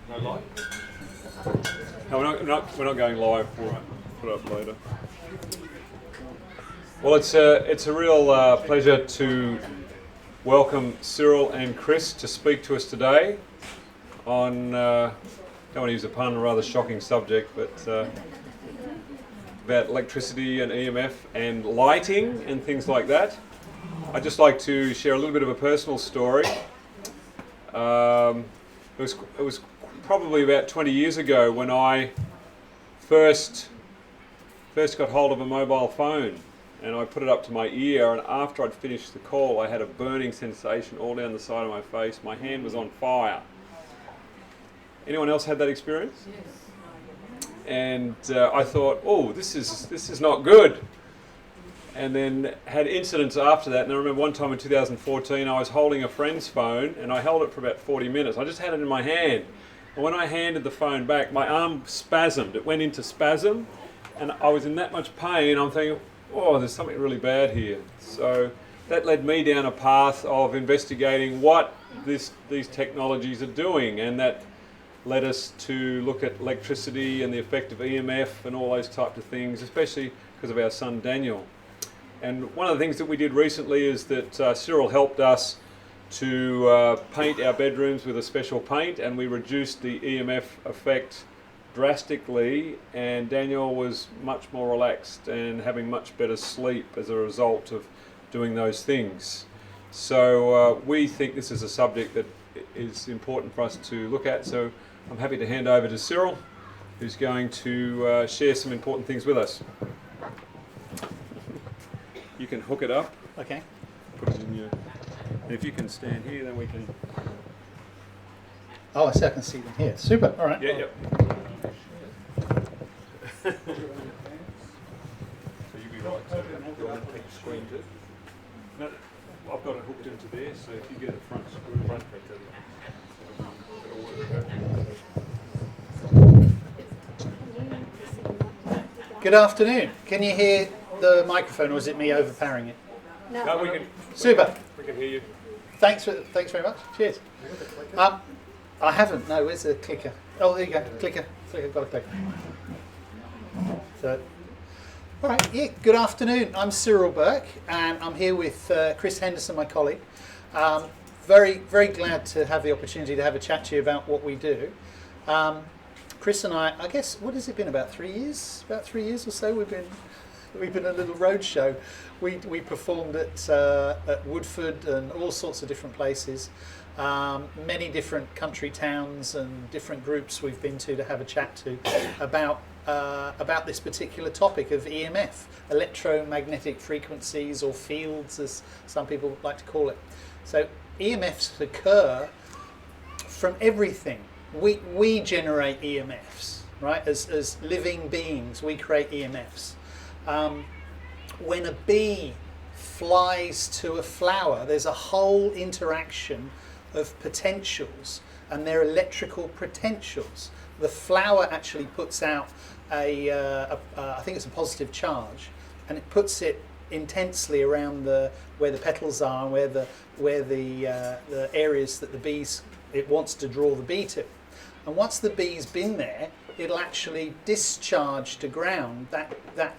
No light? No, we're not going live. We'll put it up later. Well, it's a real pleasure to welcome Cyril and Chris to speak to us today on, don't want to use a pun, a rather shocking subject, but about electricity and EMF and lighting and things like that. I'd just like to share a little bit of a personal story. It was probably about 20 years ago when I first got hold of a mobile phone, and I put it up to my ear, and after I'd finished the call I had a burning sensation all down the side of my face. My hand was on fire. Anyone else had that experience? Yes. And I thought, oh, this is not good. And then had incidents after that. And I remember one time in 2014 I was holding a friend's phone, and I held it for about 40 minutes. I just had it in my hand. And when I handed the phone back, my arm spasmed. It went into spasm, and I was in that much pain. I'm thinking, oh, there's something really bad here. So that led me down a path of investigating what these technologies are doing, and that led us to look at electricity and the effect of EMF and all those types of things, especially because of our son Daniel. And one of the things that we did recently is that Cyril helped us to paint our bedrooms with a special paint, and we reduced the EMF effect drastically, and Daniel was much more relaxed and having much better sleep as a result of doing those things. So we think this is a subject that is important for us to look at, so I'm happy to hand over to Cyril, who's going to share some important things with us. You can hook it up. Okay. Put it in your... And if you can stand here, then we can... Oh, I see, I can see them here. Super, all right. Yeah, yep. So you'll be right to take the screen too. No, I've got it hooked into there, so if you get a front screw, Good afternoon. Can you hear the microphone, or is it me overpowering it? No, we can. Super. We can hear you. Thanks very much. Cheers. I haven't. No, where's the clicker? Oh, there you go. Clicker. I've got a clicker. So, all right. Yeah. Good afternoon. I'm Cyril Bourke, and I'm here with Chris Henderson, my colleague. Very, very glad to have the opportunity to have a chat to you about what we do. Chris and I guess, what has it been? About 3 years? About 3 years or so. We've been a little road show. We performed at Woodford and all sorts of different places, many different country towns and different groups we've been to have a chat to about this particular topic of EMF, electromagnetic frequencies, or fields, as some people like to call it. So EMFs occur from everything. We generate EMFs, right? As living beings, we create EMFs. When a bee flies to a flower, there's a whole interaction of potentials, and they're electrical potentials. The flower actually puts out I think it's a positive charge, and it puts it intensely around where the petals are, and where the areas that the bees, it wants to draw the bee to. And once the bee's been there, it'll actually discharge to ground that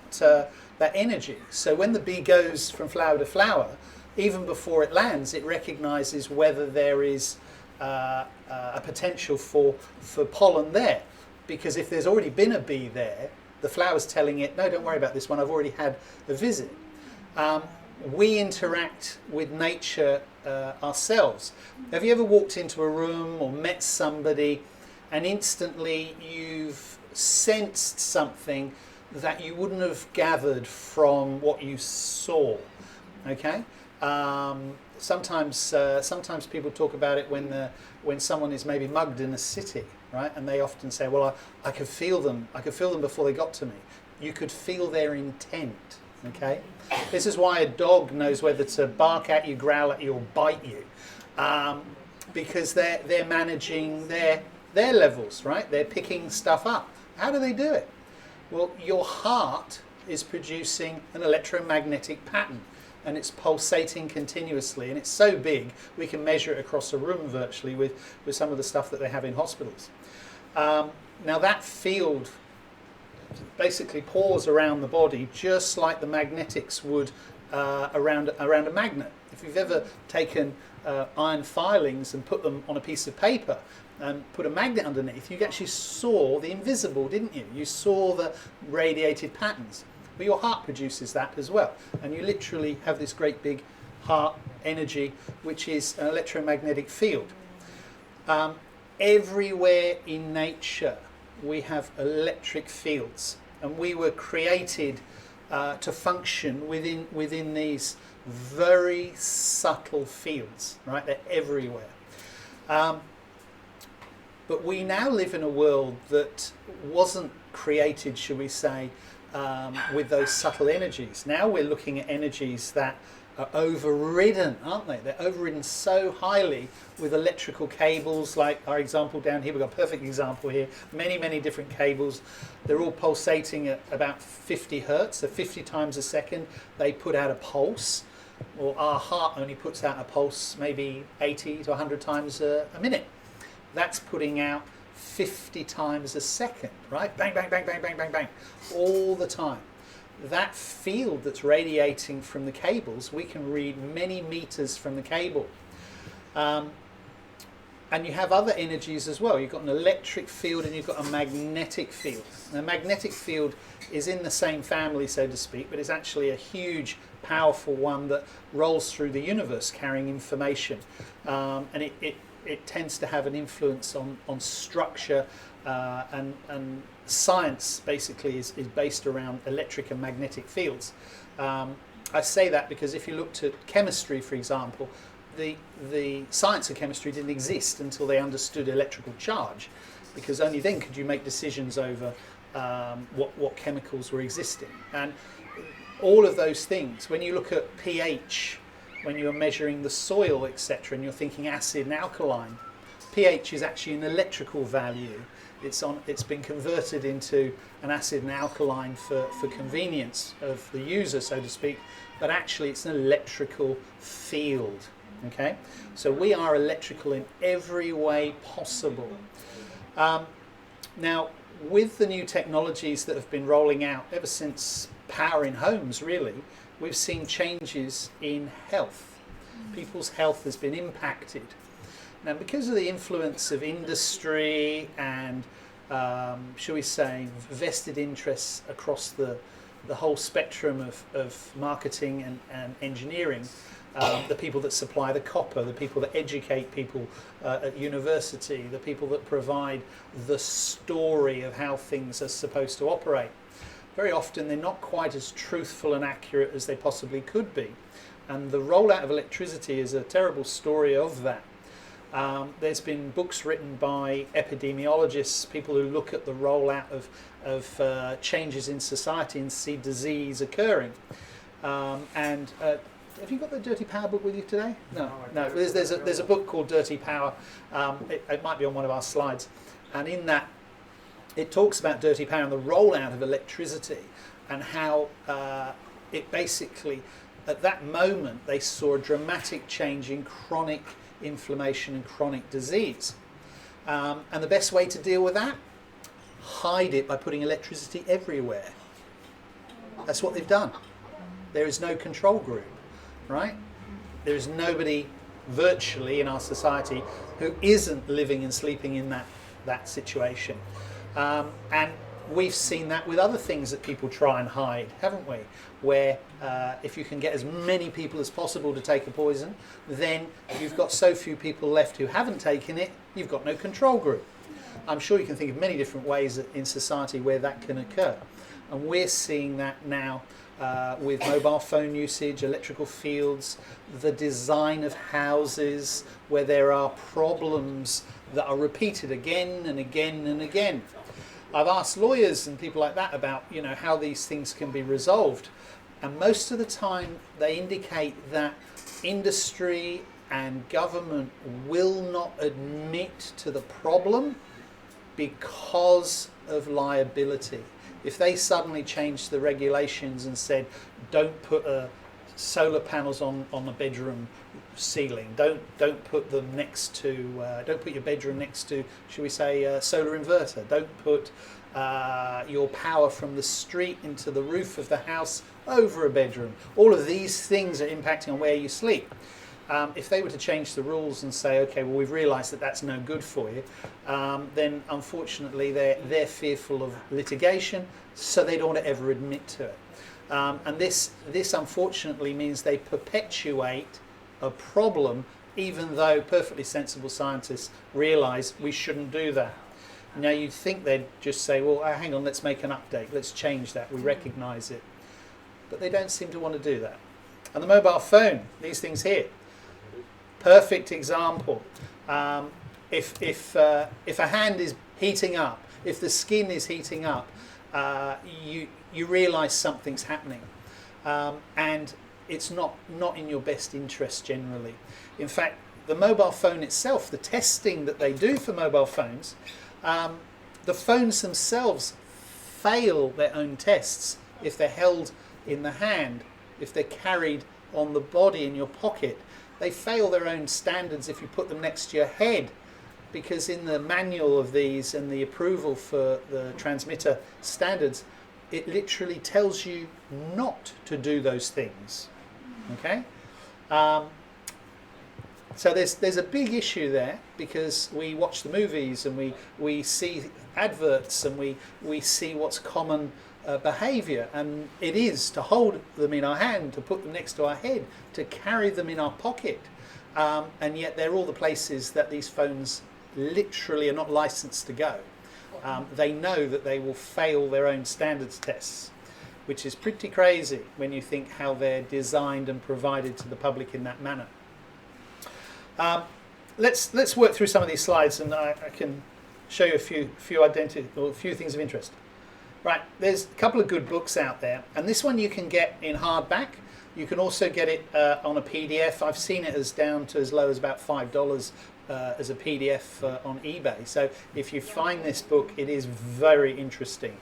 energy. So when the bee goes from flower to flower, even before it lands, it recognises whether there is a potential for pollen there. Because if there's already been a bee there, the flower's telling it, no, don't worry about this one, I've already had a visit. We interact with nature ourselves. Have you ever walked into a room or met somebody and instantly you've sensed something that you wouldn't have gathered from what you saw? Okay. Sometimes people talk about it when someone is maybe mugged in a city, right? And they often say, well, I could feel them. I could feel them before they got to me. You could feel their intent. Okay. This is why a dog knows whether to bark at you, growl at you, or bite you, because they're managing their levels, right? They're picking stuff up. How do they do it? Well, your heart is producing an electromagnetic pattern, and it's pulsating continuously, and it's so big we can measure it across a room virtually with some of the stuff that they have in hospitals. Now that field basically pours around the body just like the magnetics would around a magnet. If you've ever taken iron filings and put them on a piece of paper and put a magnet underneath, you actually saw the invisible, didn't you? You saw the radiated patterns. Well, your heart produces that as well, and you literally have this great big heart energy, which is an electromagnetic field. Everywhere in nature we have electric fields, and we were created to function within these very subtle fields, right? They're everywhere. But we now live in a world that wasn't created, shall we say, with those subtle energies. Now we're looking at energies that are overridden, aren't they? They're overridden so highly with electrical cables, like our example down here. We've got a perfect example here. Many different cables. They're all pulsating at about 50 hertz, so 50 times a second. They put out a pulse. Or our heart only puts out a pulse maybe 80 to 100 times a minute. That's putting out 50 times a second, right? Bang, bang, bang, bang, bang, bang, bang, all the time. That field that's radiating from the cables, we can read many meters from the cable. And you have other energies as well. You've got an electric field and you've got a magnetic field. The magnetic field is in the same family, so to speak, but it's actually a huge, powerful one that rolls through the universe carrying information. And it tends to have an influence on structure, and science basically is based around electric and magnetic fields. I say that because if you looked at chemistry, for example, the science of chemistry didn't exist until they understood electrical charge, because only then could you make decisions over what chemicals were existing. And all of those things, when you look at pH, when you're measuring the soil, etc., and you're thinking acid and alkaline, pH is actually an electrical value. It's been converted into an acid and alkaline for convenience of the user, so to speak, but actually it's an electrical field. Okay, so we are electrical in every way possible. Now, with the new technologies that have been rolling out ever since power in homes, really, we've seen changes in health. People's health has been impacted. Now, because of the influence of industry and, shall we say, vested interests across the whole spectrum of marketing and engineering, the people that supply the copper, the people that educate people at university, the people that provide the story of how things are supposed to operate. Very often they're not quite as truthful and accurate as they possibly could be. And the rollout of electricity is a terrible story of that. There's been books written by epidemiologists, people who look at the rollout of changes in society and see disease occurring. Have you got the Dirty Power book with you today? No. There's a book called Dirty Power. It might be on one of our slides. And in that, it talks about dirty power and the rollout of electricity, and how it basically, at that moment, they saw a dramatic change in chronic inflammation and chronic disease. And the best way to deal with that? Hide it by putting electricity everywhere. That's what they've done. There is no control group, right? There is nobody virtually in our society who isn't living and sleeping in that situation. And we've seen that with other things that people try and hide, haven't we? Where if you can get as many people as possible to take a poison, then you've got so few people left who haven't taken it, you've got no control group. I'm sure you can think of many different ways in society where that can occur. And we're seeing that now with mobile phone usage, electrical fields, the design of houses where there are problems that are repeated again and again and again. I've asked lawyers and people like that about, how these things can be resolved, and most of the time they indicate that industry and government will not admit to the problem because of liability. If they suddenly changed the regulations and said, don't put a solar panels on a bedroom ceiling. Don't put them next to. Don't put your bedroom next to, shall we say, a solar inverter. Don't put your power from the street into the roof of the house over a bedroom. All of these things are impacting on where you sleep. If they were to change the rules and say, okay, well, we've realised that that's no good for you, then unfortunately they're fearful of litigation, so they don't want to ever admit to it. And this unfortunately means they perpetuate a problem, even though perfectly sensible scientists realise we shouldn't do that. Now, you'd think they'd just say, well, hang on, let's make an update, let's change that, we recognise it. But they don't seem to want to do that. And the mobile phone, these things here, perfect example. If a hand is heating up, if the skin is heating up, you realise something's happening, and it's not in your best interest generally. In fact, the mobile phone itself, the testing that they do for mobile phones, the phones themselves fail their own tests if they're held in the hand, if they're carried on the body in your pocket. They fail their own standards if you put them next to your head, because in the manual of these and the approval for the transmitter standards, it literally tells you not to do those things. Okay? So there's a big issue there, because we watch the movies and we see adverts and we see what's common behaviour, and it is to hold them in our hand, to put them next to our head, to carry them in our pocket, and yet they're all the places that these phones literally are not licensed to go. They know that they will fail their own standards tests, which is pretty crazy when you think how they're designed and provided to the public in that manner. Let's work through some of these slides, and I can show you a few things of interest. Right, there's a couple of good books out there, and this one you can get in hardback. You can also get it on a PDF. I've seen it as down to as low as about $5 as a PDF on eBay. So if you find this book, it is very interesting,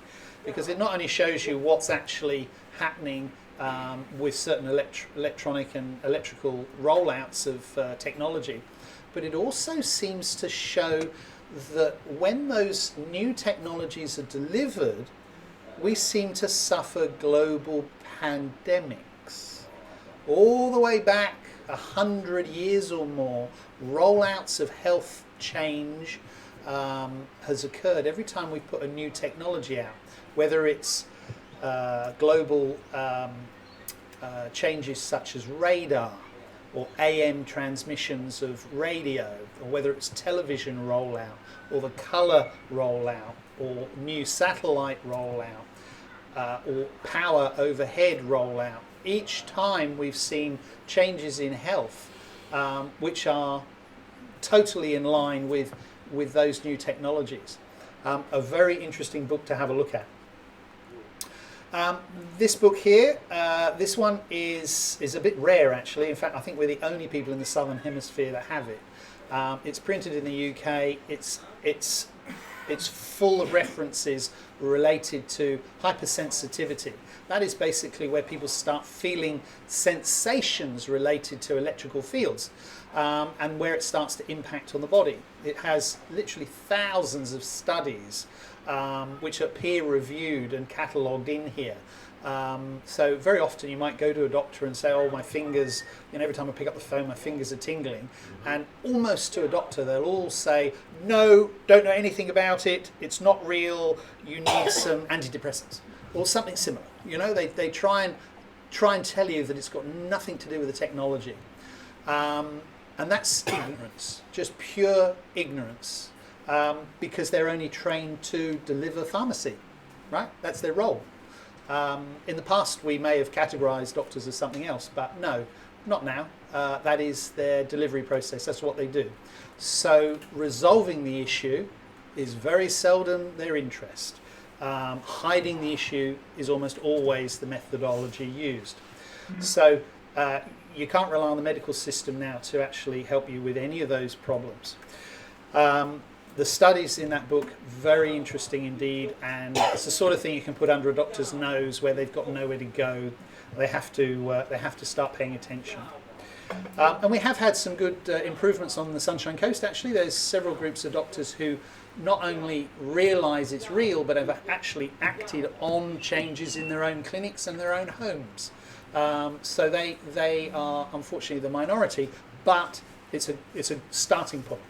because it not only shows you what's actually happening with certain electronic and electrical rollouts of technology, but it also seems to show that when those new technologies are delivered, we seem to suffer global pandemics. All the way back 100 years or more, rollouts of health change has occurred every time we put a new technology out, whether it's global changes such as radar or AM transmissions of radio, or whether it's television rollout or the colour rollout or new satellite rollout or power overhead rollout. Each time we've seen changes in health which are totally in line with those new technologies. A very interesting book to have a look at. This book here, this one is a bit rare actually. In fact, I think we're the only people in the Southern Hemisphere that have it. It's printed in the UK. It's full of references related to hypersensitivity. That is basically where people start feeling sensations related to electrical fields, and where it starts to impact on the body. It has literally thousands of studies which are peer-reviewed and catalogued in here. So very often you might go to a doctor and say, oh, my fingers, every time I pick up the phone, my fingers are tingling. And almost to a doctor, they'll all say, no, don't know anything about it, it's not real, you need some antidepressants, or something similar. They try and tell you that it's got nothing to do with the technology. And that's ignorance, just pure ignorance, because they're only trained to deliver pharmacy, right? That's their role. In the past, we may have categorised doctors as something else, but no, not now. That is their delivery process. That's what they do. So resolving the issue is very seldom their interest. Hiding the issue is almost always the methodology used. So you can't rely on the medical system now to actually help you with any of those problems. The studies in that book, very interesting indeed, and it's the sort of thing you can put under a doctor's nose where they've got nowhere to go. They have to start paying attention. And we have had some good improvements on the Sunshine Coast. Actually, there's several groups of doctors who not only realise it's real, but have actually acted on changes in their own clinics and their own homes. So they are unfortunately the minority, but it's a starting point.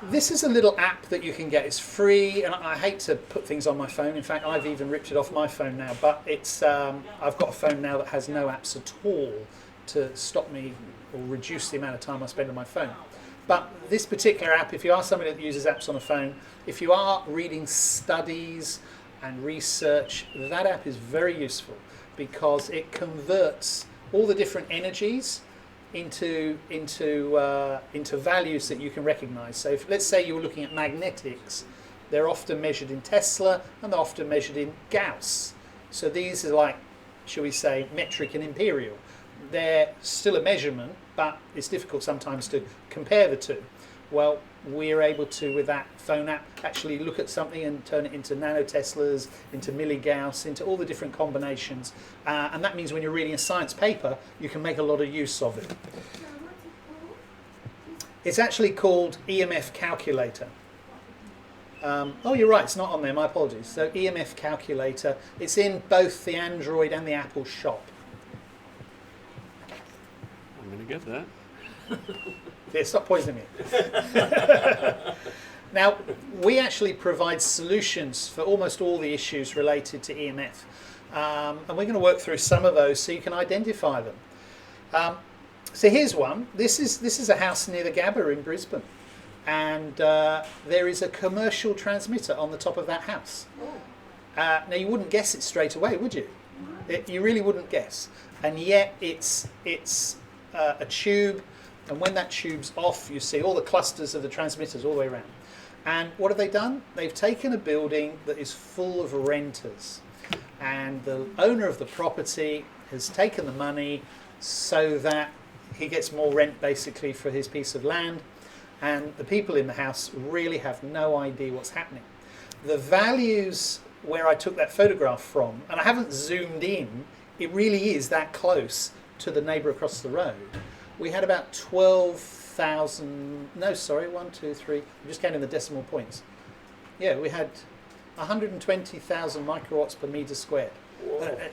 This is a little app that you can get. It's free, and I hate to put things on my phone. In fact, I've even ripped it off my phone now. But it's I've got a phone now that has no apps at all to stop me or reduce the amount of time I spend on my phone. But this particular app, if you are somebody that uses apps on a phone, if you are reading studies and research, that app is very useful because it converts all the different energies into values that you can recognise. So if, let's say you're looking at magnetics, they're often measured in Tesla and they're often measured in Gauss. So these are like, shall we say, metric and imperial. They're still a measurement, but it's difficult sometimes to compare the two. Well, we're able to, with that phone app, actually look at something and turn it into nanoteslas, into milligauss, into all the different combinations. And that means when you're reading a science paper, you can make a lot of use of it. It's actually called EMF calculator. Oh, you're right, it's not on there, my apologies. So EMF calculator, it's in both the Android and the Apple shop. I'm going to get that. Yeah, stop poisoning me. Now, we actually provide solutions for almost all the issues related to EMF. And we're going to work through some of those so you can identify them. So here's one. This is a house near the Gabba in Brisbane. And there is a commercial transmitter on the top of that house. Now, you wouldn't guess it straight away, would you? You really wouldn't guess. And yet it's a tube, and when that tube's off, you see all the clusters of the transmitters all the way around. And what have they done? They've taken a building that is full of renters, and the owner of the property has taken the money so that he gets more rent basically for his piece of land, and the people in the house really have no idea what's happening. The values where I took that photograph from, and I haven't zoomed in, it really is that close to the neighbour across the road. We had about 12,000, no sorry, 1, 2, 3, I'm just counting the decimal points. Yeah, we had 120,000 microwatts per metre squared.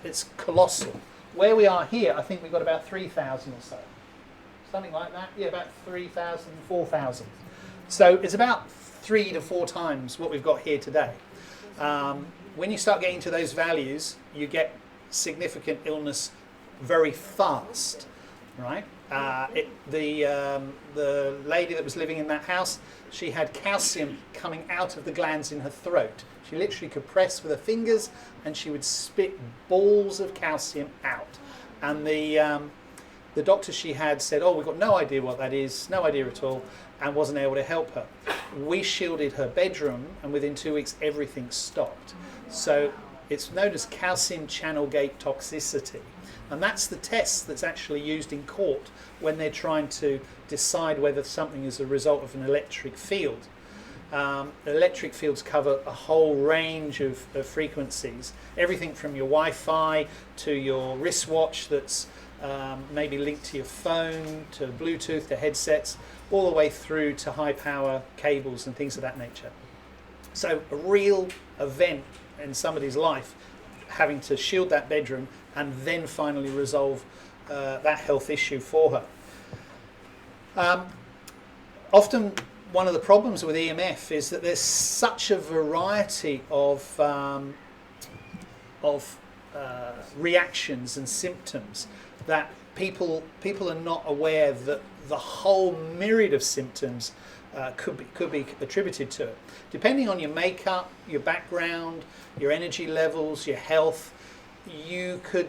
It's colossal. Where we are here, I think we've got about 3,000 or so. Something like that, yeah, about 3,000, 4,000. So it's about 3 to 4 times what we've got here today. When you start getting to those values, you get significant illness very fast, right? The lady that was living in that house, she had calcium coming out of the glands in her throat. She literally could press with her fingers and she would spit balls of calcium out. And the doctor she had said, oh, we've got no idea what that is, no idea at all, and wasn't able to help her. We shielded her bedroom, and within 2 weeks everything stopped. So it's known as calcium channel gate toxicity. And that's the test that's actually used in court when they're trying to decide whether something is a result of an electric field. Electric fields cover a whole range of frequencies, everything from your Wi-Fi to your wristwatch that's maybe linked to your phone, to Bluetooth, to headsets, all the way through to high power cables and things of that nature. So a real event in somebody's life, having to shield that bedroom and then finally resolve that health issue for her. Often one of the problems with EMF is that there's such a variety of reactions and symptoms that people are not aware that the whole myriad of symptoms could be attributed to it. Depending on your makeup, your background, your energy levels, your health, you could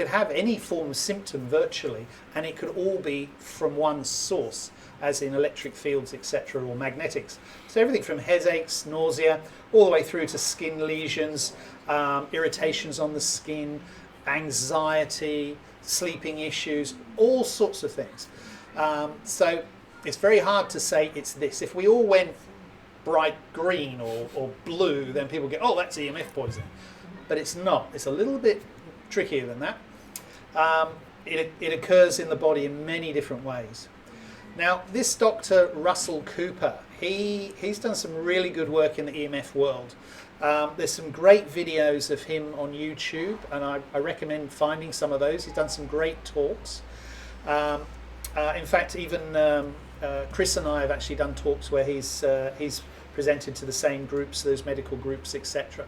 have any form of symptom virtually, and it could all be from one source, as in electric fields, etc., or magnetics. So everything from headaches, nausea, all the way through to skin lesions, irritations on the skin, anxiety, sleeping issues, all sorts of things. So it's very hard to say it's this. If we all went bright green or blue, then people get, oh, that's EMF poisoning. But it's not. It's a little bit trickier than that. It occurs in the body in many different ways. Now, this Dr. Russell Cooper, he's done some really good work in the EMF world. There's some great videos of him on YouTube, and I recommend finding some of those. He's done some great talks. In fact, even Chris and I have actually done talks where he's presented to the same groups, those medical groups, etc.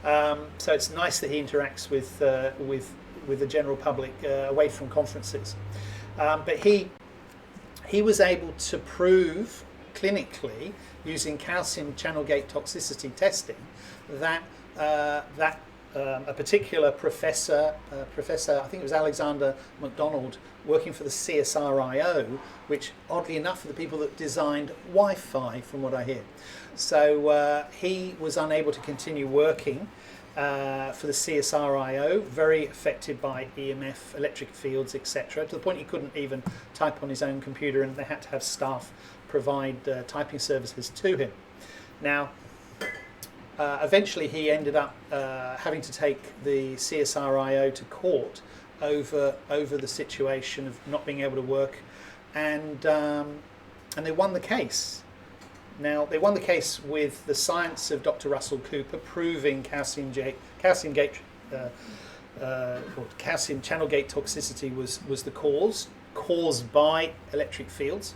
So it's nice that he interacts with the general public away from conferences. But he was able to prove clinically, using calcium channel gate toxicity testing, that a particular professor, I think it was Alexander MacDonald, working for the CSIRO, which oddly enough are the people that designed Wi-Fi, from what I hear. So he was unable to continue working for the CSIRO, very affected by EMF, electric fields, etc., to the point he couldn't even type on his own computer, and they had to have staff provide typing services to him. Now, eventually he ended up having to take the CSIRO to court over the situation of not being able to work, and they won the case. Now, they won the case with the science of Dr. Russell Cooper proving calcium channel gate toxicity was the cause, caused by electric fields.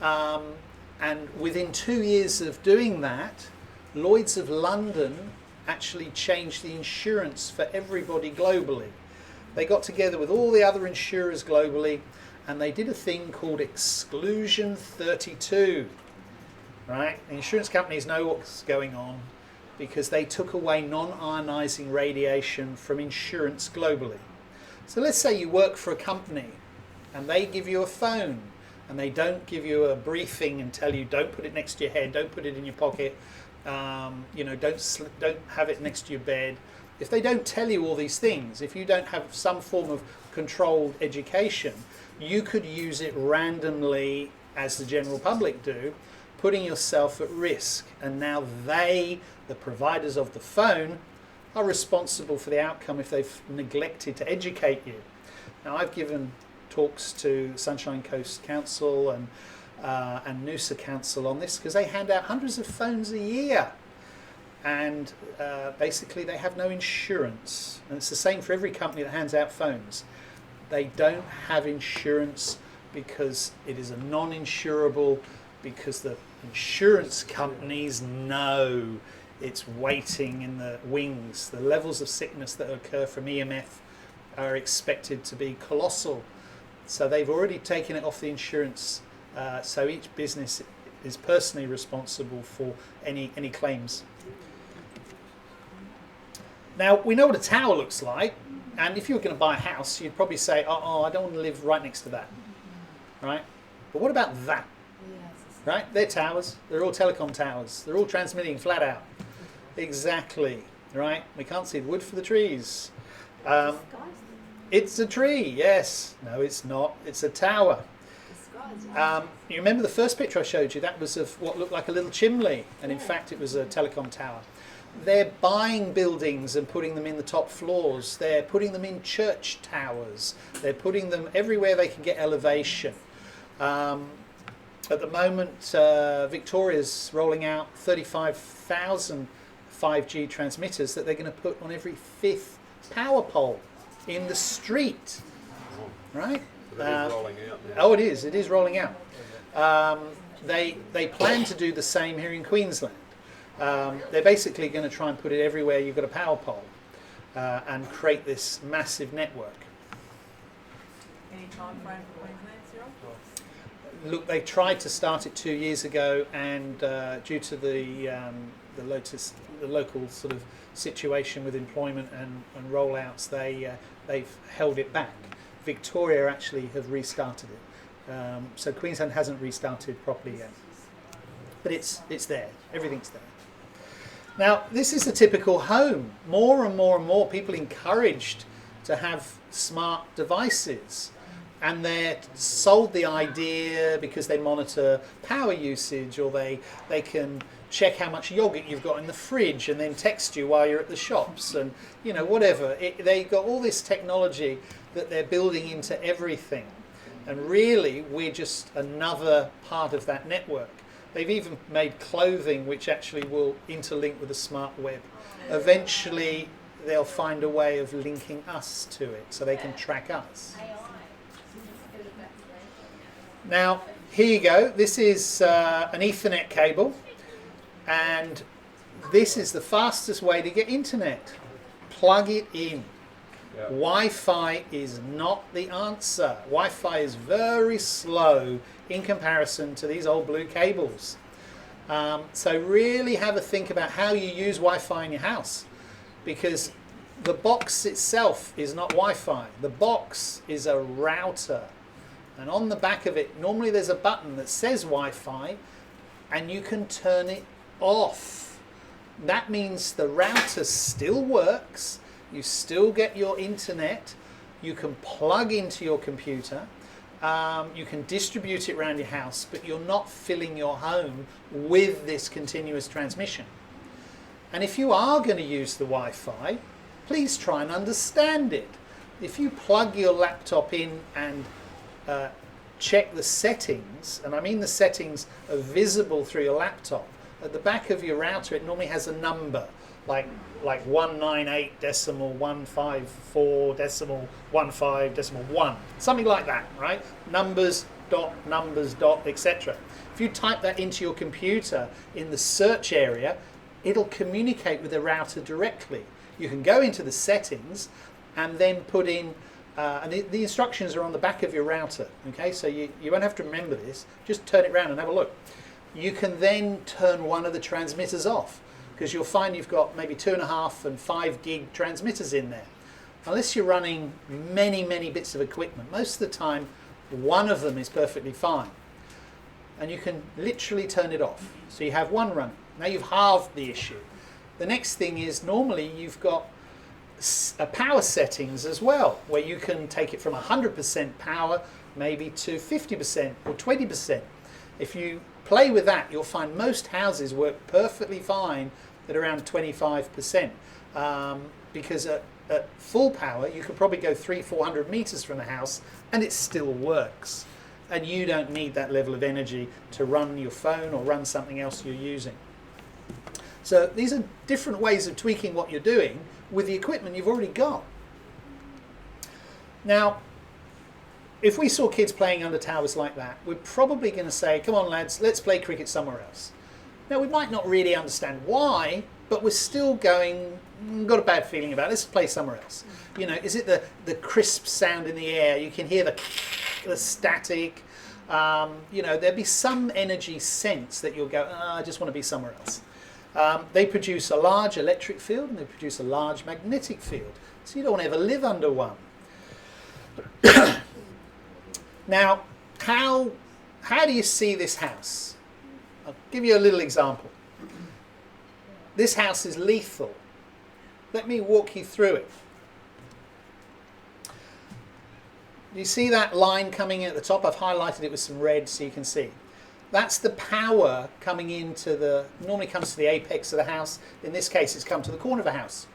And within 2 years of doing that, Lloyd's of London actually changed the insurance for everybody globally. They got together with all the other insurers globally, and they did a thing called Exclusion 32. Right? The insurance companies know what's going on because they took away non-ionizing radiation from insurance globally. So let's say you work for a company and they give you a phone and they don't give you a briefing and tell you don't put it next to your head, don't put it in your pocket, don't have it next to your bed. If they don't tell you all these things, if you don't have some form of controlled education, you could use it randomly, as the general public do, putting yourself at risk. And now they, the providers of the phone, are responsible for the outcome if they've neglected to educate you. Now, I've given talks to Sunshine Coast Council and Noosa Council on this because they hand out hundreds of phones a year, and basically they have no insurance. And it's the same for every company that hands out phones. They don't have insurance because it is a non-insurable, because the insurance companies know it's waiting in the wings. The levels of sickness that occur from EMF are expected to be colossal. So they've already taken it off the insurance. So each business is personally responsible for any claims. Now, we know what a tower looks like. And if you were going to buy a house, you'd probably say, oh, I don't want to live right next to that. Right? But what about that? Right? They're towers. They're all telecom towers. They're all transmitting flat out. Exactly. Right? We can't see the wood for the trees. It's a tree, yes. No, it's not. It's a tower. You remember the first picture I showed you? That was of what looked like a little chimney, and in fact it was a telecom tower. They're buying buildings and putting them in the top floors. They're putting them in church towers. They're putting them everywhere they can get elevation. At the moment, Victoria's rolling out 35,000 5G transmitters that they're going to put on every fifth power pole in the street. Right? So that is rolling out now. Oh, it is. It is rolling out. They plan to do the same here in Queensland. They're basically going to try and put it everywhere you've got a power pole and create this massive network. Any time frame for Queensland, Cyril? Look, they tried to start it 2 years ago, and due to the local sort of situation with employment and rollouts, they've held it back. Victoria actually have restarted it, so Queensland hasn't restarted properly yet. But it's there. Everything's there. Now, this is a typical home. More and more and more people encouraged to have smart devices. and they're sold the idea because they monitor power usage, or they can check how much yogurt you've got in the fridge and then text you while you're at the shops, and whatever. They got all this technology that they're building into everything, and really we're just another part of that network. They've even made clothing which actually will interlink with the smart web. Eventually they'll find a way of linking us to it so they can track us. Now, here you go. This is an Ethernet cable, and this is the fastest way to get internet. Plug it in. Yeah. Wi-Fi is not the answer. Wi-Fi is very slow in comparison to these old blue cables. So really have a think about how you use Wi-Fi in your house, because the box itself is not Wi-Fi. The box is a router. And on the back of it, normally there's a button that says Wi-Fi, and you can turn it off. That means the router still works, you still get your internet, you can plug into your computer, you can distribute it around your house, but you're not filling your home with this continuous transmission. And if you are going to use the Wi-Fi, please try and understand it. If you plug your laptop in and check the settings, and I mean the settings are visible through your laptop. At the back of your router, it normally has a number, like 198.154.15.1, something like that, right? Numbers, dot, etc. If you type that into your computer in the search area, it'll communicate with the router directly. You can go into the settings and then put in and the instructions are on the back of your router, okay? So you won't have to remember this, just turn it around and have a look. You can then turn one of the transmitters off, because you'll find you've got maybe 2.5 and 5 gig transmitters in there. Unless you're running many bits of equipment, most of the time one of them is perfectly fine. And you can literally turn it off. So you have one running. Now you've halved the issue. The next thing is, normally you've got power settings as well, where you can take it from 100% power maybe to 50% or 20%. If you play with that, you'll find most houses work perfectly fine at around 25%, because at full power you could probably go 300-400 meters from the house and it still works, and you don't need that level of energy to run your phone or run something else you're using. So these are different ways of tweaking what you're doing with the equipment you've already got. Now, if we saw kids playing under towers like that, we're probably going to say, come on lads, let's play cricket somewhere else. Now, we might not really understand why, but we're still going, got a bad feeling about it, let's play somewhere else. Is it the crisp sound in the air? You can hear the static. There'd be some energy sense that you'll go, I just want to be somewhere else. They produce a large electric field and they produce a large magnetic field. So you don't want to ever live under one. Now, how do you see this house? I'll give you a little example. This house is lethal. Let me walk you through it. Do you see that line coming in at the top? I've highlighted it with some red so you can see. That's the power coming into normally comes to the apex of the house. In this case, it's come to the corner of the house.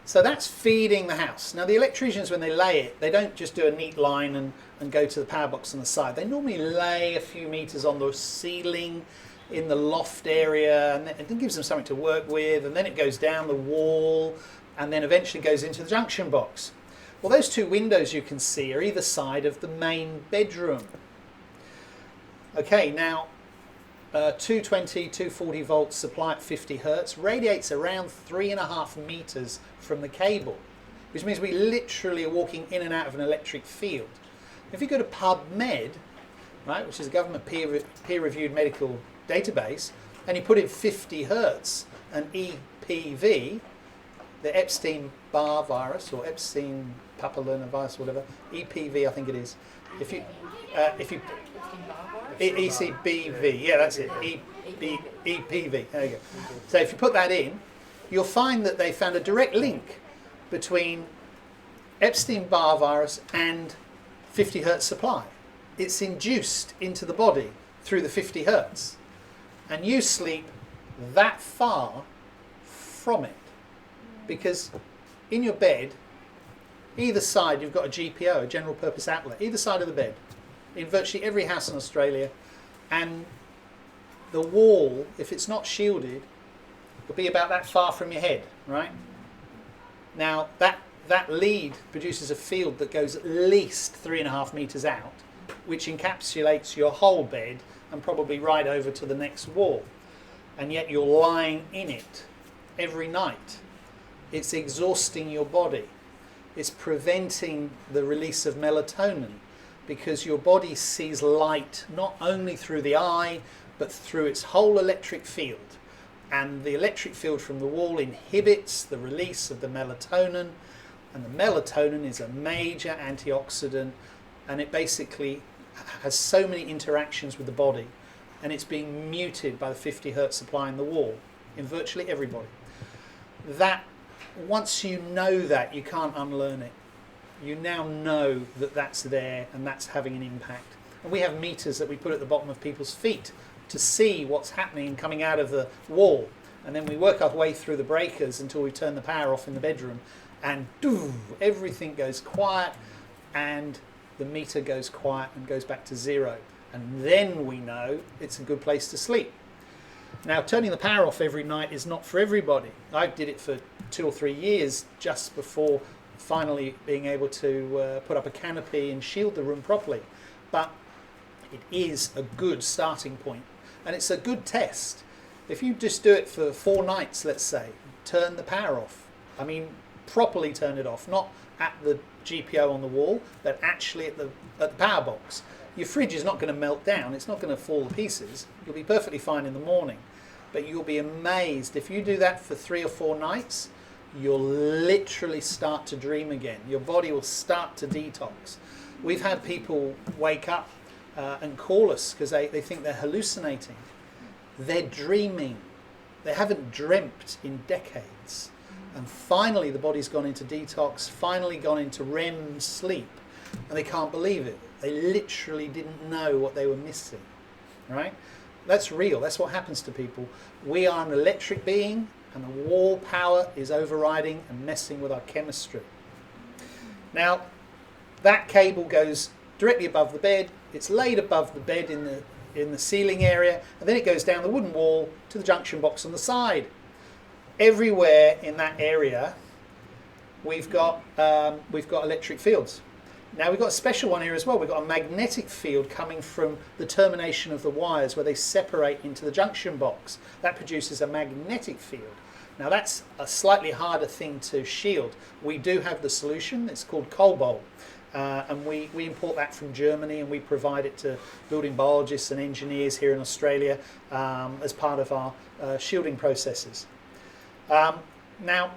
So that's feeding the house. Now, the electricians, when they lay it, they don't just do a neat line and go to the power box on the side. They normally lay a few meters on the ceiling in the loft area, and it gives them something to work with, and then it goes down the wall, and then eventually goes into the junction box. Well, those two windows you can see are either side of the main bedroom. Okay, now 220, 240 volts supply at 50 hertz radiates around 3.5 meters from the cable, which means we literally are walking in and out of an electric field. If you go to PubMed, right, which is a government peer-reviewed medical database, and you put in 50 hertz and EPV, the Epstein-Barr virus or Epstein papillomavirus, whatever, EPV I think it is. If you ECBV, yeah, that's it. EPV. There you go. So if you put that in, you'll find that they found a direct link between Epstein-Barr virus and 50 hertz supply. It's induced into the body through the 50 hertz. And you sleep that far from it. Because in your bed, either side you've got a GPO, a general purpose outlet, either side of the bed, in virtually every house in Australia. And the wall, if it's not shielded, will be about that far from your head, right? Now, that lead produces a field that goes at least 3.5 meters out, which encapsulates your whole bed and probably right over to the next wall. And yet you're lying in it every night. It's exhausting your body. It's preventing the release of melatonin because your body sees light not only through the eye, but through its whole electric field. And the electric field from the wall inhibits the release of the melatonin. And the melatonin is a major antioxidant, and it basically has so many interactions with the body, and it's being muted by the 50 hertz supply in the wall in virtually everybody. That, once you know that, you can't unlearn it. You now know that that's there and that's having an impact. And we have meters that we put at the bottom of people's feet to see what's happening and coming out of the wall. And then we work our way through the breakers until we turn the power off in the bedroom, and everything goes quiet and the meter goes quiet and goes back to zero. And then we know it's a good place to sleep. Now, turning the power off every night is not for everybody. I did it for 2 or 3 years just before finally being able to put up a canopy and shield the room properly. But it is a good starting point, and it's a good test. If you just do it for 4 nights, let's say, turn the power off. I mean, properly turn it off, not at the GPO on the wall, but actually at the power box. Your fridge is not going to melt down, it's not going to fall to pieces. You'll be perfectly fine in the morning, but you'll be amazed. If you do that for 3 or 4 nights, you'll literally start to dream again. Your body will start to detox. We've had people wake up and call us because they think they're hallucinating. They're dreaming. They haven't dreamt in decades. And finally the body's gone into detox, finally gone into REM sleep, and they can't believe it. They literally didn't know what they were missing, right? That's real. That's what happens to people. We are an electric being, and the wall power is overriding and messing with our chemistry. Now, that cable goes directly above the bed. It's laid above the bed in the ceiling area, and then it goes down the wooden wall to the junction box on the side. Everywhere in that area, we've got electric fields. Now we've got a special one here as well. We've got a magnetic field coming from the termination of the wires where they separate into the junction box. That produces a magnetic field. Now that's a slightly harder thing to shield. We do have the solution. It's called cobalt. And we import that from Germany, and we provide it to building biologists and engineers here in Australia as part of our shielding processes. Now,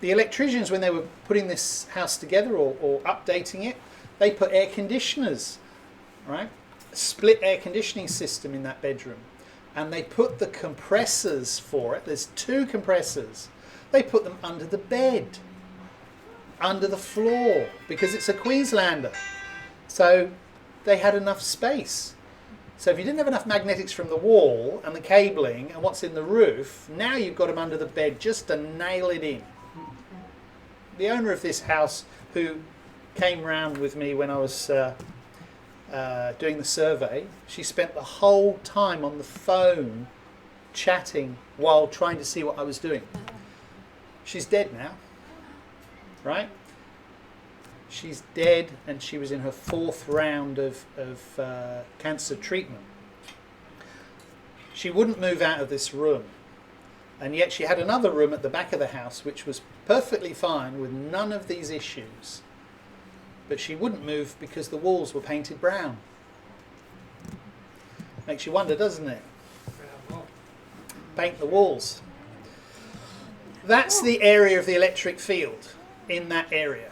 the electricians, when they were putting this house together or updating it, they put air conditioners, right? A split air conditioning system in that bedroom. And they put the compressors for it. There's 2 compressors. They put them under the bed, under the floor, because it's a Queenslander. So they had enough space. So if you didn't have enough magnetics from the wall and the cabling and what's in the roof, now you've got them under the bed just to nail it in. The owner of this house, who came round with me when I was doing the survey, she spent the whole time on the phone chatting while trying to see what I was doing. She's dead now, right? She's dead, and she was in her 4th round of cancer treatment. She wouldn't move out of this room, and yet she had another room at the back of the house which was perfectly fine with none of these issues, but she wouldn't move because the walls were painted brown. Makes you wonder, doesn't it? Paint the walls. That's the area of the electric field in that area.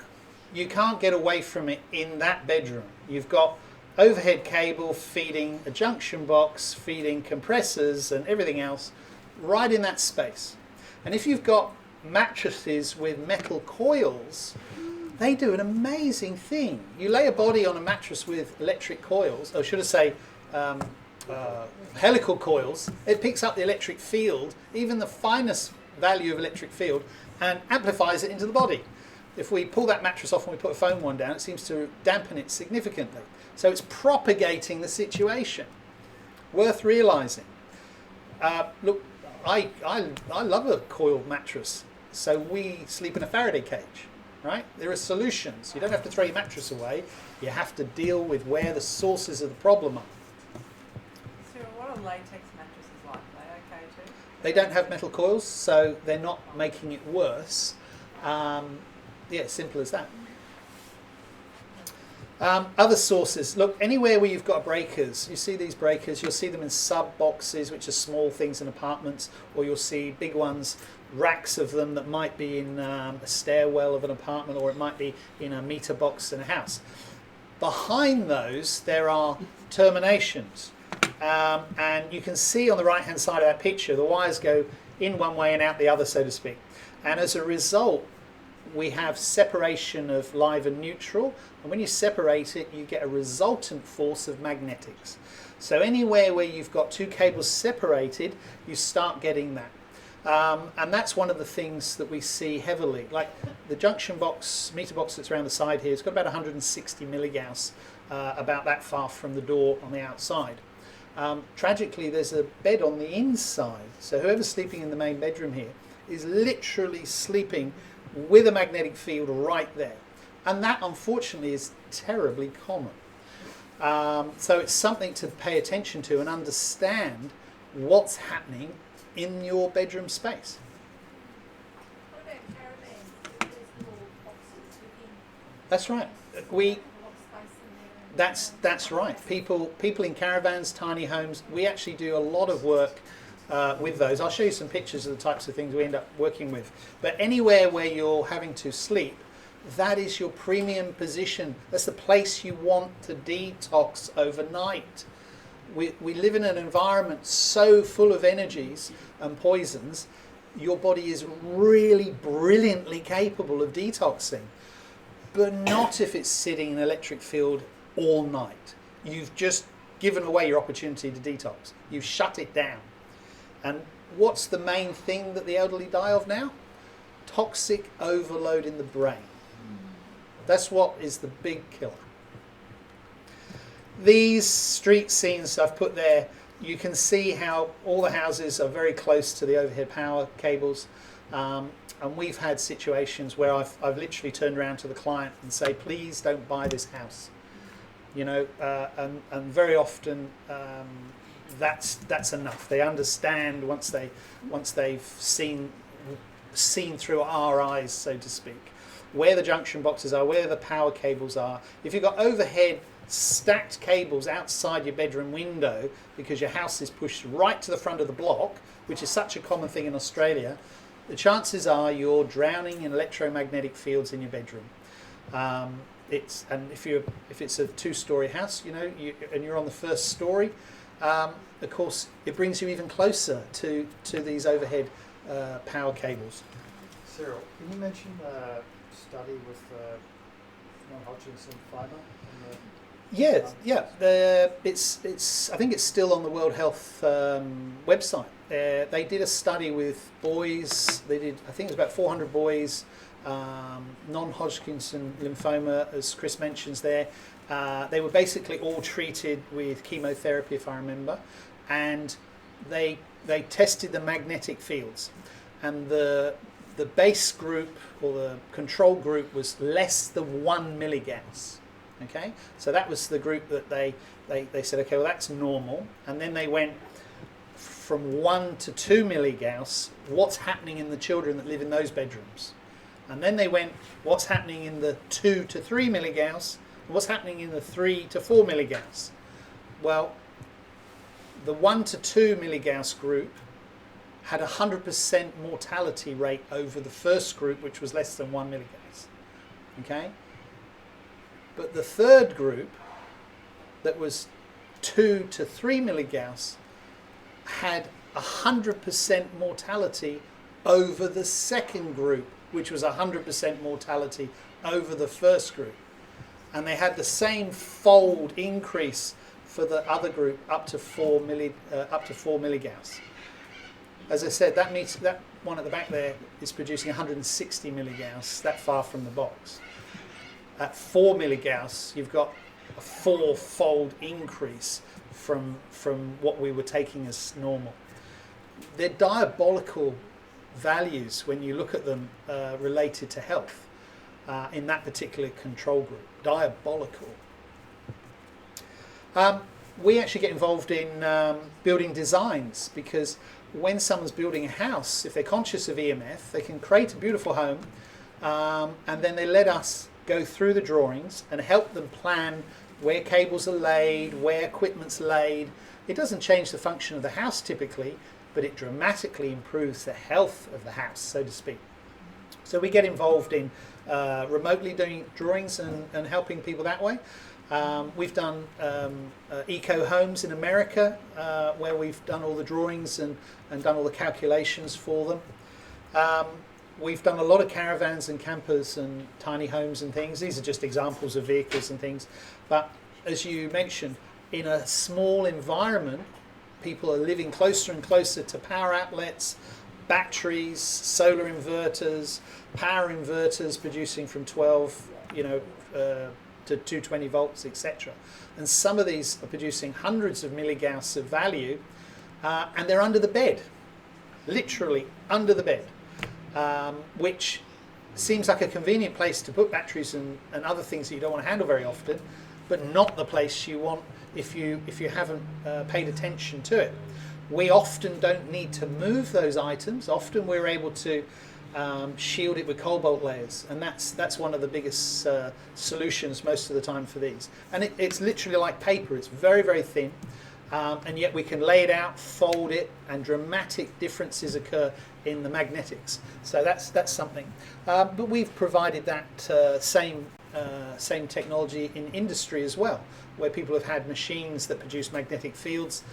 You can't get away from it in that bedroom. You've got overhead cable feeding a junction box, feeding compressors and everything else right in that space. And if you've got mattresses with metal coils, they do an amazing thing. You lay a body on a mattress with electric coils, or should I say helical coils. It picks up the electric field, even the finest value of electric field, and amplifies it into the body. If we pull that mattress off and we put a foam one down, it seems to dampen it significantly. So it's propagating the situation. Worth realising. Look, I love a coiled mattress, so we sleep in a Faraday cage, right? There are solutions. You don't have to throw your mattress away. You have to deal with where the sources of the problem are. Cyril, what are latex mattresses like? Are they okay too? They don't have metal coils, so they're not making it worse. Yeah, simple as that. Other sources. Look, anywhere where you've got breakers, you see these breakers, you'll see them in sub boxes, which are small things in apartments, or you'll see big ones, racks of them that might be in a stairwell of an apartment, or it might be in a meter box in a house. Behind those, there are terminations. And you can see on the right hand side of that picture, the wires go in one way and out the other, so to speak. And as a result, we have separation of live and neutral, and when you separate it, you get a resultant force of magnetics. So anywhere where you've got two cables separated, you start getting that. And that's one of the things that we see heavily. Like the junction box, meter box that's around the side here, it's got about 160 milligauss, about that far from the door on the outside. Tragically, there's a bed on the inside, so whoever's sleeping in the main bedroom here is literally sleeping with a magnetic field right there, and that unfortunately is terribly common. So it's something to pay attention to and understand what's happening in your bedroom space. What about caravans? There's little boxes within. That's right. There's a lot of space in there. That's right. People in caravans, tiny homes. We actually do a lot of work with those. I'll show you some pictures of the types of things we end up working with. But anywhere where you're having to sleep, that is your premium position. That's the place you want to detox overnight. We live in an environment so full of energies and poisons. Your body is really brilliantly capable of detoxing, but not if it's sitting in an electric field all night. You've just given away your opportunity to detox. You've shut it down. And what's the main thing that the elderly die of now? Toxic overload in the brain. That's what is the big killer. These street scenes I've put there, you can see how all the houses are very close to the overhead power cables. And we've had situations where I've literally turned around to the client and say, please don't buy this house. You know, and very often that's enough. They understand once they've seen through our eyes, so to speak, where the junction boxes are, where the power cables are. If you've got overhead stacked cables outside your bedroom window because your house is pushed right to the front of the block, which is such a common thing in Australia, the chances are you're drowning in electromagnetic fields in your bedroom. And if it's a two-story house, you know, and you're on the first story, of course, it brings you even closer to these overhead power cables. Cyril, can you mention the study with non-Hodgkin's lymphoma? Yeah. It's. I think it's still on the World Health website. They did a study with boys. They did. I think it was about 400 boys. Non-Hodgkin's lymphoma, as Chris mentions there. They were basically all treated with chemotherapy, if I remember, and they tested the magnetic fields, and the base group or the control group was less than 1 milligauss. Okay, so that was the group that they said, okay, well that's normal, and then they went from 1 to 2 milligauss. What's happening in the children that live in those bedrooms? And then they went, what's happening in the 2 to 3 milligauss? What's happening in the 3 to 4 milligauss? Well, the 1 to 2 milligauss group had a 100% mortality rate over the first group, which was less than 1 milligauss. Okay? But the third group, that was 2 to 3 milligauss, had 100% mortality over the second group, which was 100% mortality over the first group. And they had the same fold increase for the other group up to 4 milligauss. As I said, that means that one at the back there is producing 160 milligauss, that far from the box. At 4 milligauss, you've got a 4-fold increase from what we were taking as normal. They're diabolical values when you look at them related to health in that particular control group. Diabolical. We actually get involved in building designs, because when someone's building a house, if they're conscious of EMF, they can create a beautiful home, and then they let us go through the drawings and help them plan where cables are laid, where equipment's laid. It doesn't change the function of the house typically, but it dramatically improves the health of the house, so to speak. So we get involved in remotely doing drawings and helping people that way. We've done eco homes in America, where we've done all the drawings and done all the calculations for them. We've done a lot of caravans and campers and tiny homes and things. These are just examples of vehicles and things. But as you mentioned, in a small environment, people are living closer and closer to power outlets, batteries, solar inverters, power inverters producing from 12, to 220 volts, etc. And some of these are producing hundreds of milligauss of value, and they're under the bed, literally under the bed, which seems like a convenient place to put batteries and other things that you don't want to handle very often, but not the place you want if you haven't paid attention to it. We often don't need to move those items. Often we're able to shield it with cobalt layers, and that's one of the biggest solutions most of the time for these. And it's literally like paper. It's very, very thin, and yet we can lay it out, fold it, and dramatic differences occur in the magnetics. So that's something. But we've provided that same technology in industry as well, where people have had machines that produce magnetic fields.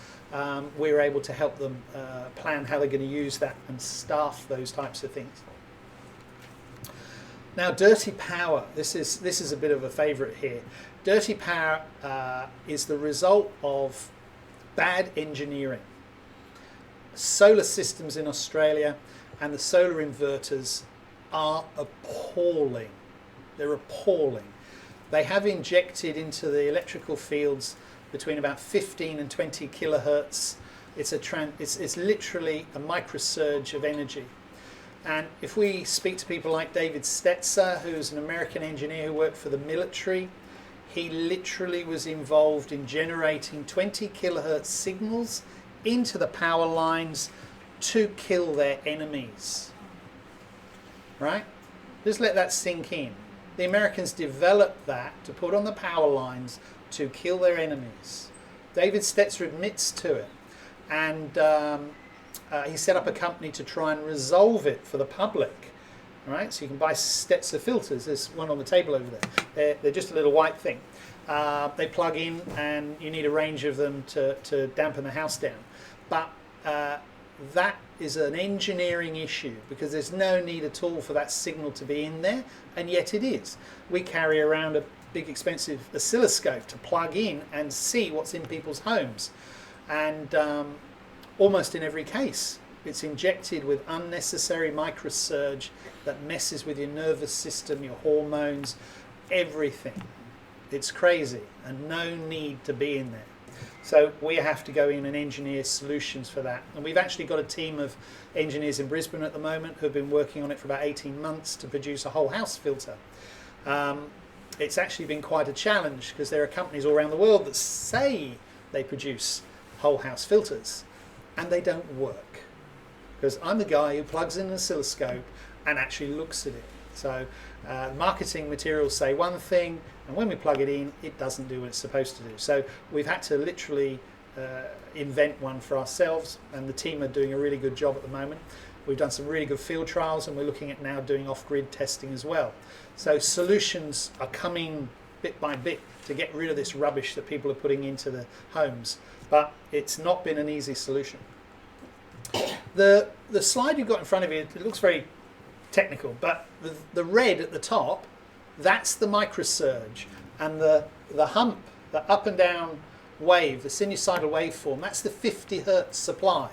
We're able to help them plan how they're going to use that and staff those types of things. Now, dirty power. This is a bit of a favourite here. Dirty power is the result of bad engineering. Solar systems in Australia and the solar inverters are appalling. They're appalling. They have injected into the electrical fields between about 15 and 20 kilohertz. It's literally a microsurge of energy. And if we speak to people like David Stetzer, who's an American engineer who worked for the military, he literally was involved in generating 20 kilohertz signals into the power lines to kill their enemies. Right? Just let that sink in. The Americans developed that to put on the power lines to kill their enemies. David Stetzer admits to it, and he set up a company to try and resolve it for the public. All right, so you can buy Stetzer filters. There's one on the table over there. They're just a little white thing. They plug in, and you need a range of them to dampen the house down. But that is an engineering issue, because there's no need at all for that signal to be in there, and yet it is. We carry around a big expensive oscilloscope to plug in and see what's in people's homes, and almost in every case it's injected with unnecessary microsurge that messes with your nervous system, your hormones, everything. It's crazy, and no need to be in there. So we have to go in and engineer solutions for that. And we've actually got a team of engineers in Brisbane at the moment who have been working on it for about 18 months to produce a whole house filter. It's actually been quite a challenge, because there are companies all around the world that say they produce whole house filters, and they don't work. Because I'm the guy who plugs in an oscilloscope and actually looks at it. So marketing materials say one thing, and when we plug it in, it doesn't do what it's supposed to do. So we've had to literally invent one for ourselves, and the team are doing a really good job at the moment. We've done some really good field trials, and we're looking at now doing off-grid testing as well. So solutions are coming bit by bit to get rid of this rubbish that people are putting into the homes, but it's not been an easy solution. The slide you've got in front of you, it looks very technical, but the red at the top, that's the microsurge, and the hump, the up and down wave, the sinusoidal waveform, that's the 50 hertz supply.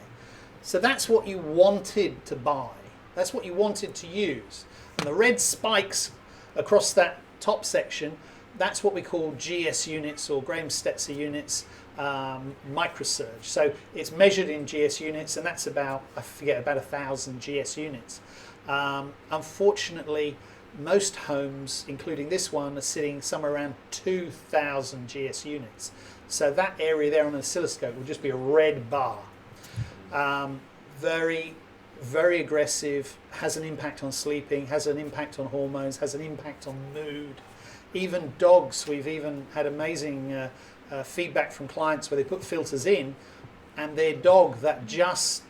So that's what you wanted to buy. That's what you wanted to use. And the red spikes across that top section, that's what we call GS units or Graham-Stetzer units, microsurge. So it's measured in GS units, and that's about, I forget, about 1,000 GS units. Unfortunately, most homes, including this one, are sitting somewhere around 2,000 GS units. So that area there on an oscilloscope will just be a red bar. Very, very aggressive, has an impact on sleeping, has an impact on hormones, has an impact on mood. Even dogs, we've even had amazing feedback from clients where they put filters in and their dog that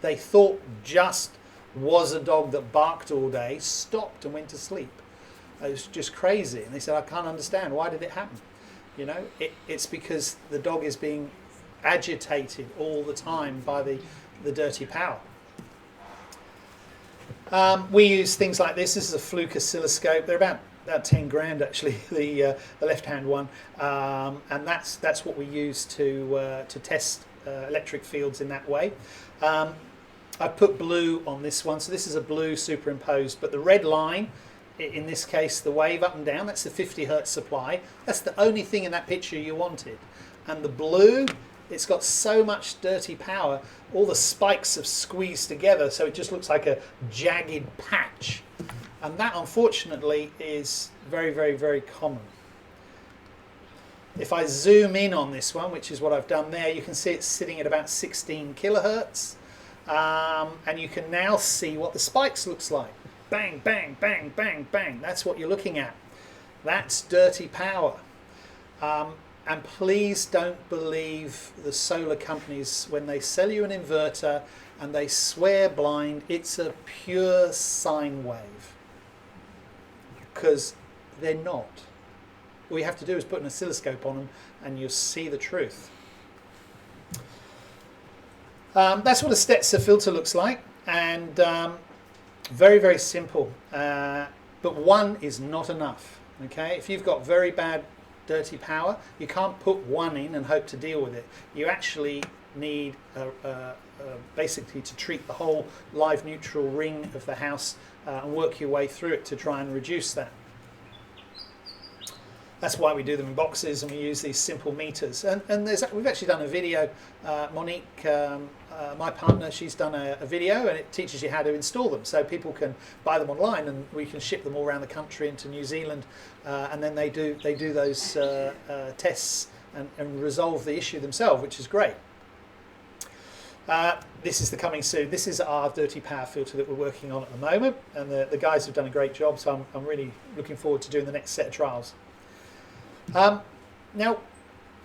they thought just was a dog that barked all day, stopped and went to sleep. It was just crazy. And they said, I can't understand. Why did it happen? You know, it's because the dog is being agitated all the time by the dirty power. We use things like this. This is a fluke oscilloscope. They're about 10 grand actually, the left-hand one, and that's what we use to test electric fields in that way. I put blue on this one, so this is a blue superimposed, but the red line, in this case the wave up and down, that's the 50 hertz supply. That's the only thing in that picture you wanted. And the blue, it's got so much dirty power, all the spikes have squeezed together, so it just looks like a jagged patch. And that, unfortunately, is very, very, very common. If I zoom in on this one, which is what I've done there, you can see it's sitting at about 16 kilohertz. And you can now see what the spikes looks like. Bang, bang, bang, bang, bang. That's what you're looking at. That's dirty power. And please don't believe the solar companies when they sell you an inverter and they swear blind it's a pure sine wave. Because they're not. All you have to do is put an oscilloscope on them and you'll see the truth. That's what a Stetzer filter looks like, and very, very simple. But one is not enough. Okay, if you've got very bad dirty power, you can't put one in and hope to deal with it. You actually need basically to treat the whole live neutral ring of the house and work your way through it to try and reduce that. That's why we do them in boxes and we use these simple meters. And we've actually done a video, Monique, my partner, she's done a video and it teaches you how to install them. So people can buy them online and we can ship them all around the country into New Zealand. And then they do those tests and resolve the issue themselves, which is great. This is the coming soon. This is our dirty power filter that we're working on at the moment. And the guys have done a great job, so I'm really looking forward to doing the next set of trials. Now,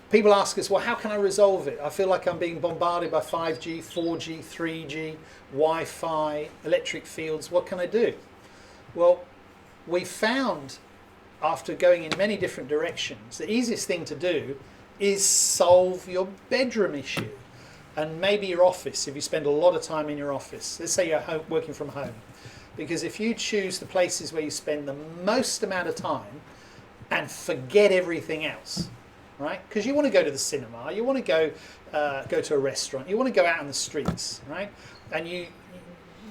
people ask us, well, how can I resolve it? I feel like I'm being bombarded by 5G, 4G, 3G, Wi-Fi, electric fields. What can I do? Well, we found, after going in many different directions, the easiest thing to do is solve your bedroom issue. And maybe your office, if you spend a lot of time in your office. Let's say you're working from home. Because if you choose the places where you spend the most amount of time and forget everything else, right? Because you want to go to the cinema, you want to go to a restaurant, you want to go out on the streets, right? And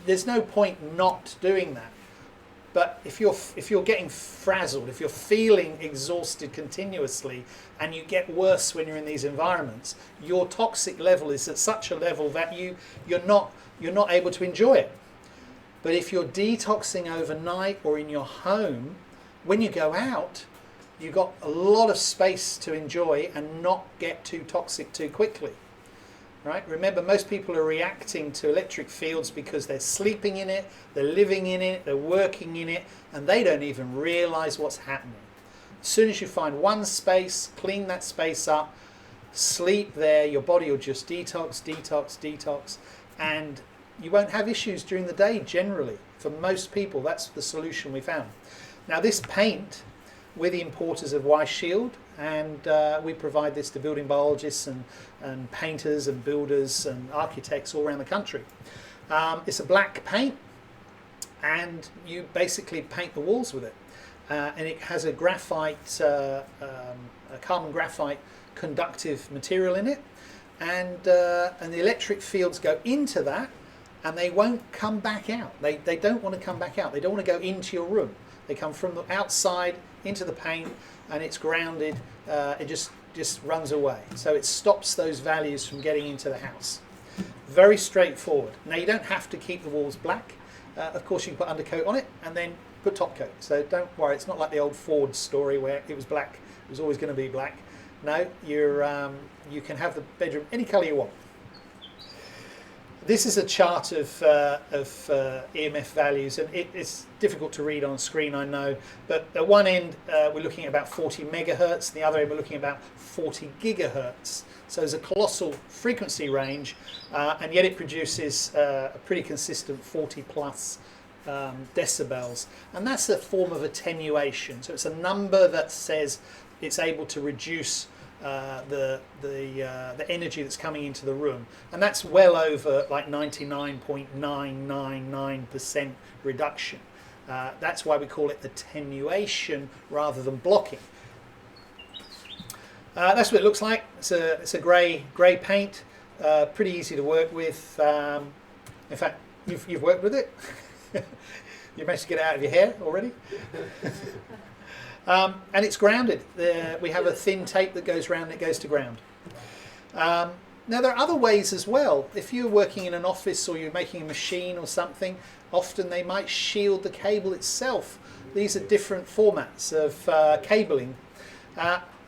there's no point not doing that. But if you're getting frazzled, if you're feeling exhausted continuously, and you get worse when you're in these environments, your toxic level is at such a level that you're not able to enjoy it. But if you're detoxing overnight or in your home, when you go out, you've got a lot of space to enjoy and not get too toxic too quickly. Right? Remember, most people are reacting to electric fields because they're sleeping in it, they're living in it, they're working in it, and they don't even realize what's happening. As soon as you find one space, clean that space up, sleep there, your body will just detox, detox, detox, and you won't have issues during the day generally. For most people, that's the solution we found. Now, this paint, we're the importers of Y-Shield, and we provide this to building biologists and painters and builders and architects all around the country. It's a black paint, and you basically paint the walls with it. And it has a graphite, a carbon graphite conductive material in it, and the electric fields go into that, and they won't come back out. They don't want to come back out. They don't want to go into your room. They come from the outside into the paint, and it's grounded. It just runs away. So it stops those values from getting into the house. Very straightforward. Now you don't have to keep the walls black. Of course you can put undercoat on it and then put top coat. So don't worry, it's not like the old Ford story where it was black. It was always going to be black. No, you can have the bedroom any colour you want. This is a chart of EMF values, and it's difficult to read on screen, I know, but at one end we're looking at about 40 megahertz, the other end we're looking at about 40 gigahertz. So there's a colossal frequency range, and yet it produces a pretty consistent 40 plus decibels, and that's a form of attenuation. So it's a number that says it's able to reduce the energy that's coming into the room, and that's well over like 99.999% reduction. That's why we call it attenuation rather than blocking. That's what it looks like. It's a grey paint, pretty easy to work with. In fact, you've worked with it. You managed to get it out of your hair already. And it's grounded. We have a thin tape that goes round and it goes to ground. Now there are other ways as well. If you're working in an office or you're making a machine or something, often they might shield the cable itself. These are different formats of cabling.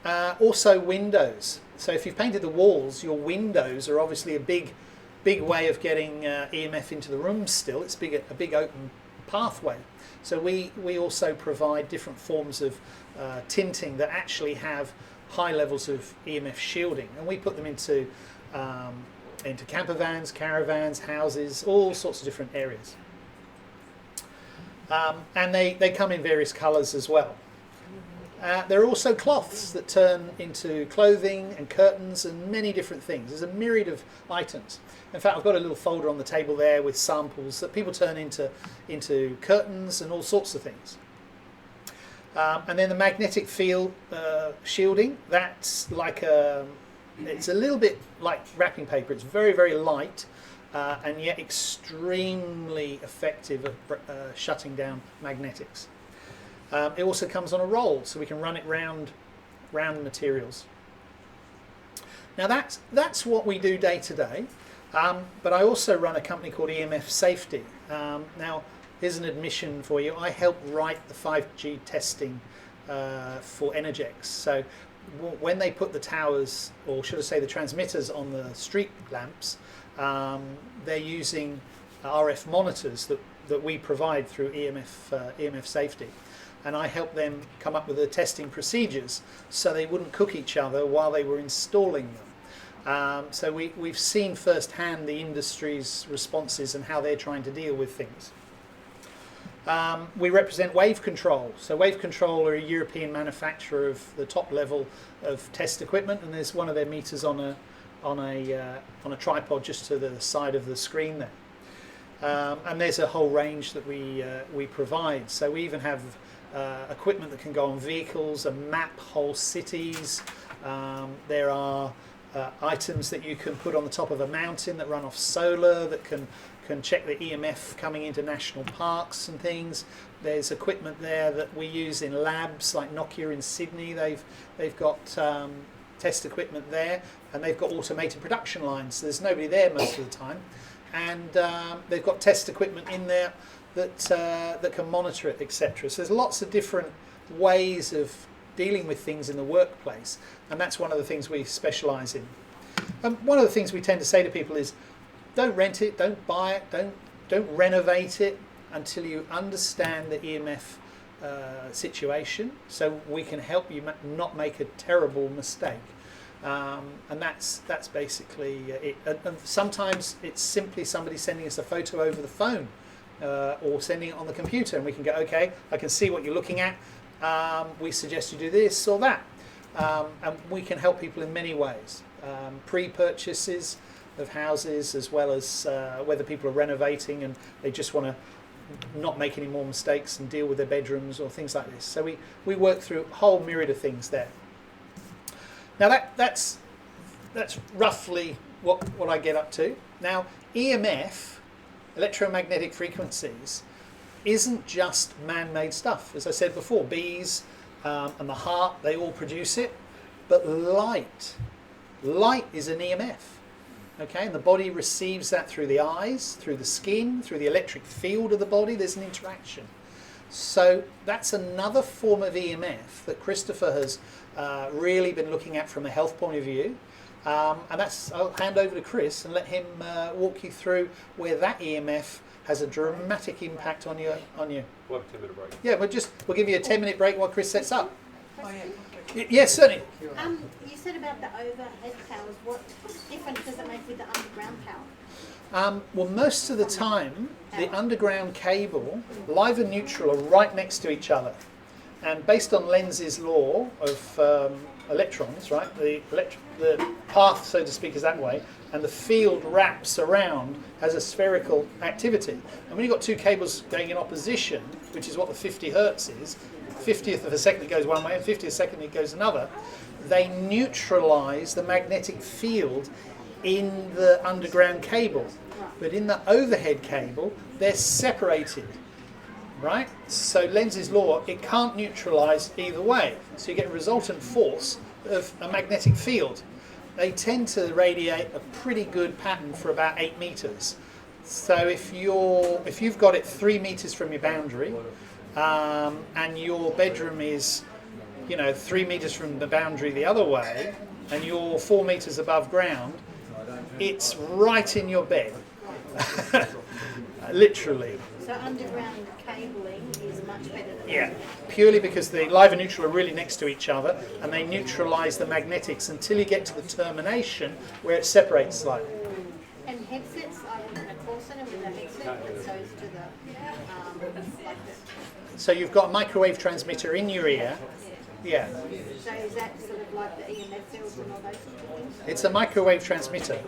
Also windows. So if you've painted the walls, your windows are obviously a big way of getting EMF into the room still. It's a big open pathway. So we also provide different forms of tinting that actually have high levels of EMF shielding, and we put them into camper vans, caravans, houses, all sorts of different areas. And they come in various colours as well. There are also cloths that turn into clothing and curtains and many different things. There's a myriad of items. In fact, I've got a little folder on the table there with samples that people turn into curtains and all sorts of things. And then the magnetic field shielding, that's like it's a little bit like wrapping paper. It's very, very light and yet extremely effective at shutting down magnetics. It also comes on a roll, so we can run it round materials. Now that's what we do day to day, but I also run a company called EMF Safety. Now here's an admission for you. I helped write the 5G testing for Energex. So when they put the towers, or should I say the transmitters, on the street lamps, they're using RF monitors that we provide through EMF Safety. And I helped them come up with the testing procedures so they wouldn't cook each other while they were installing them. So we've seen firsthand the industry's responses and how they're trying to deal with things. We represent Wave Control. So Wave Control are a European manufacturer of the top level of test equipment, and there's one of their meters on a tripod just to the side of the screen there. And there's a whole range that we provide. So we even have equipment that can go on vehicles and map whole cities. There are items that you can put on the top of a mountain that run off solar that can check the EMF coming into national parks and things. There's equipment there that we use in labs like Nokia in Sydney. They've got test equipment there, and they've got automated production lines. So there's nobody there most of the time, and they've got test equipment in there that can monitor it, etc. So there's lots of different ways of dealing with things in the workplace, and that's one of the things we specialise in. One of the things we tend to say to people is, don't rent it, don't buy it, don't renovate it until you understand the EMF situation, so we can help you not make a terrible mistake. And that's basically it. And sometimes it's simply somebody sending us a photo over the phone. Or sending it on the computer, and we can go, okay, I can see what you're looking at, we suggest you do this or that, and we can help people in many ways. Pre-purchases of houses, as well as whether people are renovating and they just want to not make any more mistakes and deal with their bedrooms or things like this. So we work through a whole myriad of things there. Now that's roughly what I get up to. Now EMF, electromagnetic frequencies, isn't just man-made stuff. As I said before, bees and the heart, they all produce it. But light is an EMF. Okay, and the body receives that through the eyes, through the skin, through the electric field of the body. There's an interaction. So that's another form of EMF that Christopher has really been looking at from a health point of view. And I'll hand over to Chris and let him walk you through where that EMF has a dramatic impact on you. We'll have a 10-minute break. Yeah, we'll give you a 10-minute break while Chris sets up. Oh yeah, Yes, certainly. You said about the overhead towers. What difference does it make with the underground tower? Well, most of the time, the underground cable, live and neutral, are right next to each other. And based on Lenz's law of electrons, right, the path, so to speak, is that way, and the field wraps around, has a spherical activity. And when you've got two cables going in opposition, which is what the 50 hertz is, 50th of a second it goes one way and 50th of a second it goes another, they neutralise the magnetic field in the underground cable. But in the overhead cable, they're separated, right? So Lenz's law, it can't neutralise either way. So you get a resultant force of a magnetic field. They tend to radiate a pretty good pattern for about 8 metres. So if you've got it 3 metres from your boundary, and your bedroom is, 3 metres from the boundary the other way, and you're 4 metres above ground, it's right in your bed, literally. So underground cabling is much better than Yeah, purely because the live and neutral are really next to each other, and they neutralise the magnetics until you get to the termination where it separates slightly. And headsets, I was in a call centre with a headset that goes to the, like the, So you've got a microwave transmitter in your ear. Yeah, so is that sort of like the EMF fields and all those sort of things? it's a microwave transmitter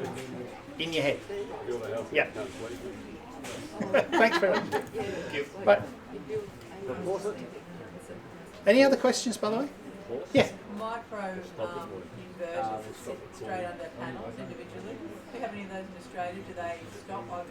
in your head. Yeah. Thanks very much. Right. Any other questions, by the way? Yeah. micro inverters sit straight under panels individually. Do you have any of those in Australia? Do they stop?